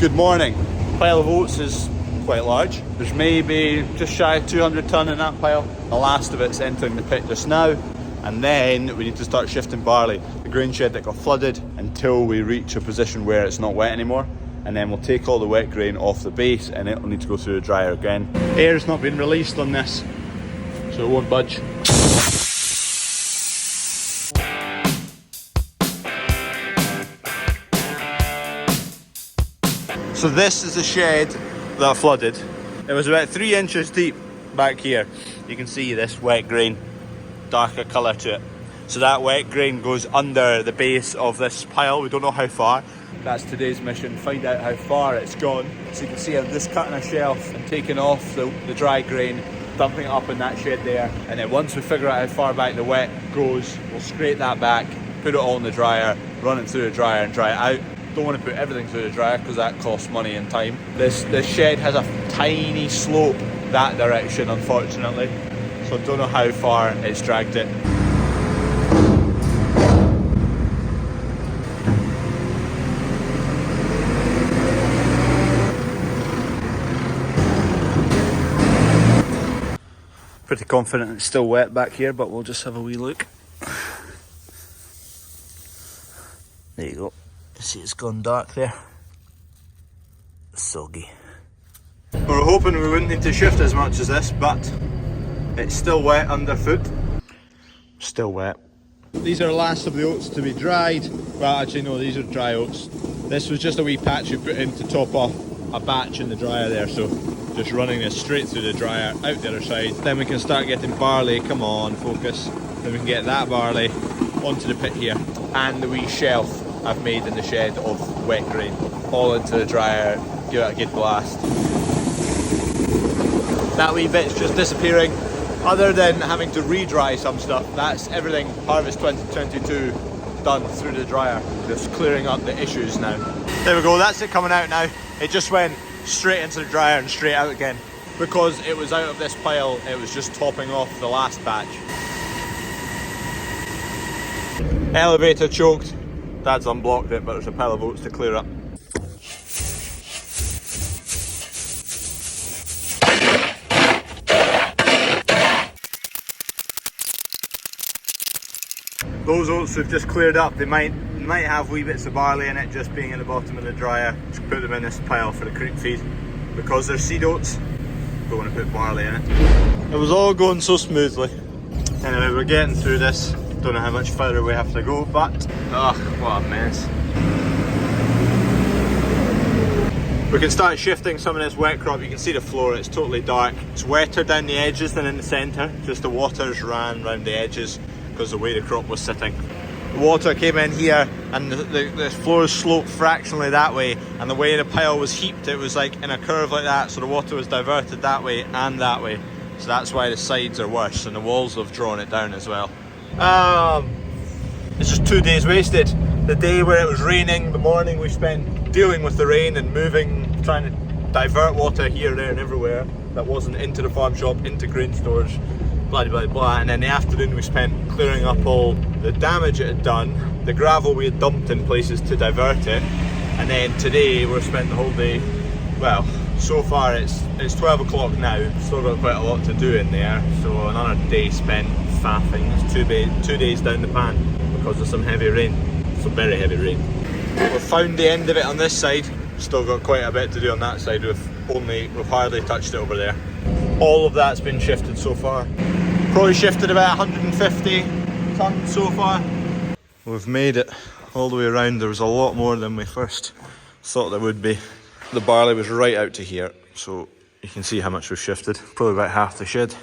Good morning. Pile of oats is quite large. There's maybe just shy of 200 tonne in that pile. The last of it's entering the pit just now, and then we need to start shifting barley. The grain shed that got flooded until we reach a position where it's not wet anymore, and then we'll take all the wet grain off the base and it will need to go through the dryer again. Air's not been released on this, so it won't budge. So this is the shed that flooded. It was about 3 inches deep back here. You can see this wet grain, darker colour to it. So that wet grain goes under the base of this pile. We don't know how far. That's today's mission, find out how far it's gone. So you can see I'm just cutting a shelf and taking off the dry grain, dumping it up in that shed there. And then once we figure out how far back the wet goes, we'll scrape that back, put it all in the dryer, run it through the dryer and dry it out. Don't want to put everything through the dryer because that costs money and time. This shed has a tiny slope that direction, unfortunately. So I don't know how far it's dragged it. Pretty confident it's still wet back here, but we'll just have a wee look. There you go. You see it's gone dark there. Soggy. We were hoping we wouldn't need to shift as much as this, but it's still wet underfoot. Still wet. These are the last of the oats to be dried. Well, actually no, these are dry oats. This was just a wee patch we put in to top off a batch in the dryer there, so just running this straight through the dryer, out the other side. Then we can start getting barley. Come on, focus. Then we can get that barley onto the pit here. And the wee shelf I've made in the shed of wet grain, all into the dryer, give it a good blast. That wee bit's just disappearing. Other than having to re-dry some stuff, that's everything Harvest 2022 done through the dryer. Just clearing up the issues now. There we go, that's it coming out now. It just went straight into the dryer and straight out again. Because it was out of this pile, it was just topping off the last batch. Elevator choked. Dad's unblocked it, but there's a pile of oats to clear up. Those oats we've just cleared up, they might have wee bits of barley in it just being in the bottom of the dryer. Just put them in this pile for the creek feed. Because they're seed oats, don't want to put barley in it. It was all going so smoothly. Anyway, we're getting through this. Don't know how much further we have to go, but ugh, what a mess. We can start shifting some of this wet crop. You can see the floor, it's totally dark. It's wetter down the edges than in the centre. Just the waters ran around the edges because the way the crop was sitting. The water came in here and the floor sloped fractionally that way, and the way the pile was heaped, it was like in a curve like that, so the water was diverted that way and that way. So that's why the sides are worse, and the walls have drawn it down as well. It's just 2 days wasted. The day where it was raining, the morning we spent dealing with the rain and moving, trying to divert water here, there and everywhere that wasn't into the farm shop, into grain stores, blah blah blah. And then the afternoon we spent clearing up all the damage it had done, the gravel we had dumped in places to divert it. And then today we're spending the whole day, well, so far it's 12 o'clock now, still got quite a lot to do in there, so another day spent faffing. It's 2 days down the pan because of some heavy rain, some very heavy rain. We've found the end of it on this side, still got quite a bit to do on that side. We've hardly touched it over there. All of that's been shifted so far. Probably shifted about 150 tonnes so far. We've made it all the way around. There was a lot more than we first thought there would be. The barley was right out to here, so you can see how much we've shifted. Probably about half the shed.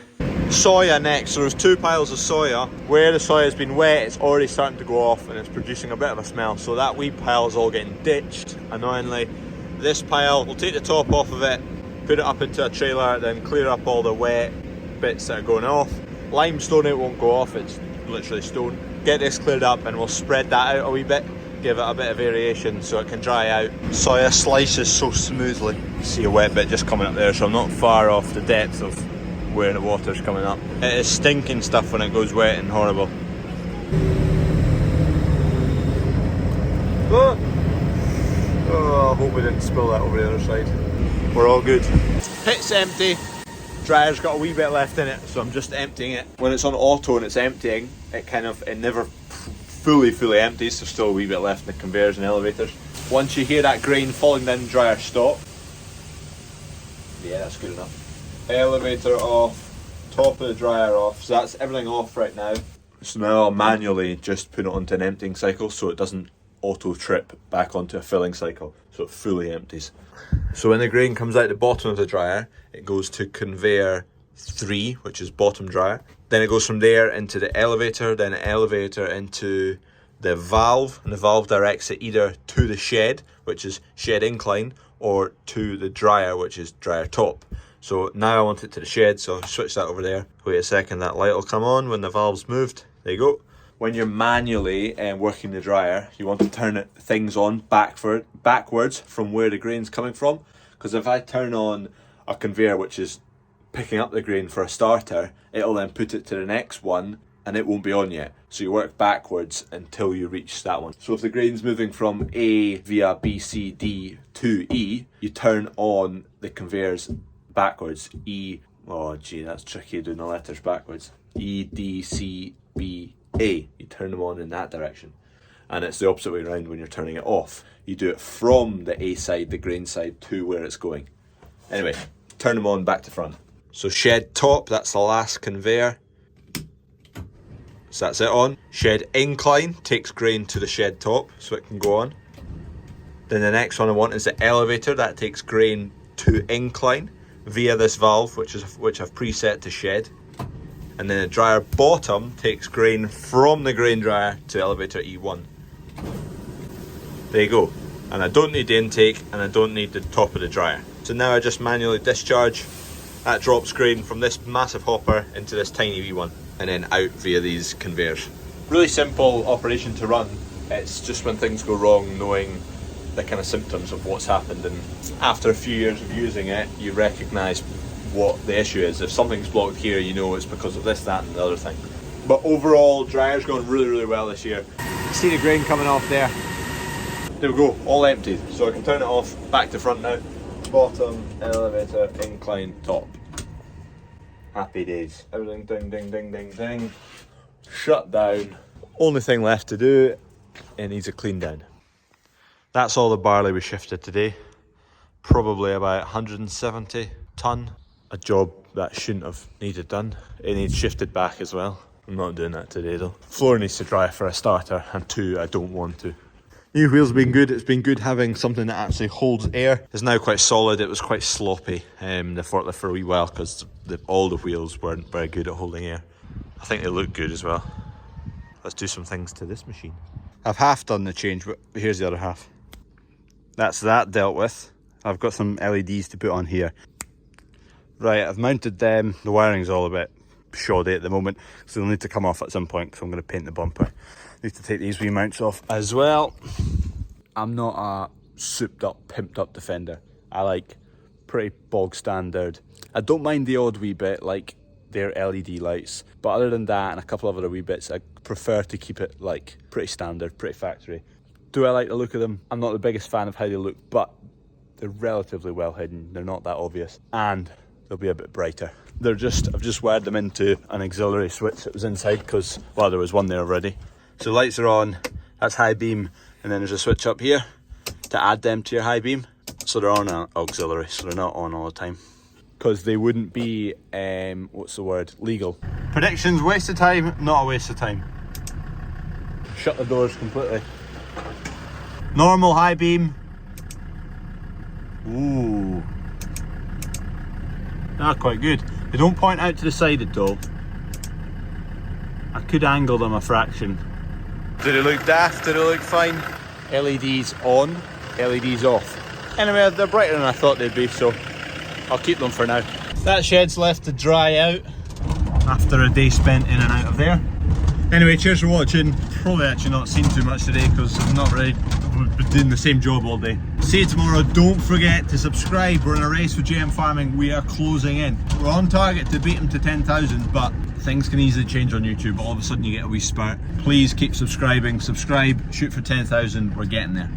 Soya next. So there's 2 piles of soya. Where the soya has been wet, it's already starting to go off and it's producing a bit of a smell. So that wee pile is all getting ditched, annoyingly. This pile, we'll take the top off of it, put it up into a trailer, then clear up all the wet bits that are going off. Limestone, it won't go off, it's literally stone. Get this cleared up and we'll spread that out a wee bit, give it a bit of variation so it can dry out. Soya slices so smoothly. See a wet bit just coming up there, so I'm not far off the depth of where the water's coming up. It is stinking stuff when it goes wet and horrible. Oh. Oh, I hope we didn't spill that over the other side. We're all good. Pit's empty. Dryer's got a wee bit left in it, so I'm just emptying it. When it's on auto and it's emptying, it never fully empties. There's still a wee bit left in the conveyors and elevators. Once you hear that grain falling down the dryer, stop. Yeah, that's good enough. Elevator off, top of the dryer off. So that's everything off right now. So now I'll manually just put it onto an emptying cycle so it doesn't auto trip back onto a filling cycle, so it fully empties. So when the grain comes out the bottom of the dryer, it goes to conveyor 3, which is bottom dryer. Then it goes from there into the elevator, then the elevator into the valve, and the valve directs it either to the shed, which is shed incline, or to the dryer, which is dryer top. So now I want it to the shed, so I'll switch that over there. Wait a second, that light will come on when the valve's moved. There you go. When you're manually working the dryer, you want to turn things on backwards from where the grain's coming from. Because if I turn on a conveyor which is picking up the grain for a starter, it'll then put it to the next one and it won't be on yet. So you work backwards until you reach that one. So if the grain's moving from A via B, C, D to E, you turn on the conveyors backwards. E, oh gee, that's tricky doing the letters backwards. E, D, C, B, A. You turn them on in that direction. And it's the opposite way around when you're turning it off. You do it from the A side, the grain side, to where it's going. Anyway, turn them on back to front. So shed top, that's the last conveyor. So that's it on. Shed incline takes grain to the shed top so it can go on. Then the next one I want is the elevator. That takes grain to incline via this valve, which I've preset to shed. And then the dryer bottom takes grain from the grain dryer to elevator E1. There you go. And I don't need the intake and I don't need the top of the dryer. So now I just manually discharge. That drops grain from this massive hopper into this tiny wee one and then out via these conveyors. Really simple operation to run. It's just when things go wrong, knowing the kind of symptoms of what's happened, and after a few years of using it, you recognise what the issue is. If something's blocked here, you know it's because of this, that and the other thing. But overall, dryer's going really well this year. See the grain coming off there. There we go, all emptied. So I can turn it off, back to front now. Bottom, elevator, incline, top. Happy days. Everything ding. Shut down. Only thing left to do, it needs a clean down. That's all the barley we shifted today. Probably about 170 tonne. A job that shouldn't have needed done. It needs shifted back as well. I'm not doing that today though. Floor needs to dry for a starter, and 2, I don't want to. New wheels have been good. It's been good having something that actually holds air. It's now quite solid. It was quite sloppy, the forklift, for a wee while because all the wheels weren't very good at holding air. I think they look good as well. Let's do some things to this machine. I've half done the change, but here's the other half. That's that dealt with. I've got some LEDs to put on here. Right, I've mounted them. The wiring's all a bit shoddy at the moment, so they'll need to come off at some point because I'm going to paint the bumper. Need to take these wee mounts off as well. I'm not a souped up, pimped up Defender. I like pretty bog standard. I don't mind the odd wee bit like their LED lights, but other than that and a couple of other wee bits, I prefer to keep it like pretty standard, pretty factory. Do I like the look of them? I'm not the biggest fan of how they look, but they're relatively well hidden. They're not that obvious, and they'll be a bit brighter. I've just wired them into an auxiliary switch that was inside because, well, there was one there already. So lights are on, that's high beam, and then there's a switch up here to add them to your high beam. So they're on an auxiliary, so they're not on all the time. Because they wouldn't be, legal. Predictions, waste of time, not a waste of time. Shut the doors completely. Normal high beam. Ooh. They're quite good. They don't point out to the side at all. I could angle them a fraction. Do they look daft? Do they look fine? LEDs on, LEDs off. Anyway, they're brighter than I thought they'd be, so I'll keep them for now. That shed's left to dry out after a day spent in and out of there. Anyway, cheers for watching. Probably actually not seen too much today because I'm not really been doing the same job all day. See you tomorrow. Don't forget to subscribe. We're in a race with GM Farming. We are closing in. We're on target to beat them to 10,000, but things can easily change on YouTube. All of a sudden you get a wee spurt. Please keep subscribing. Subscribe, shoot for 10,000. We're getting there.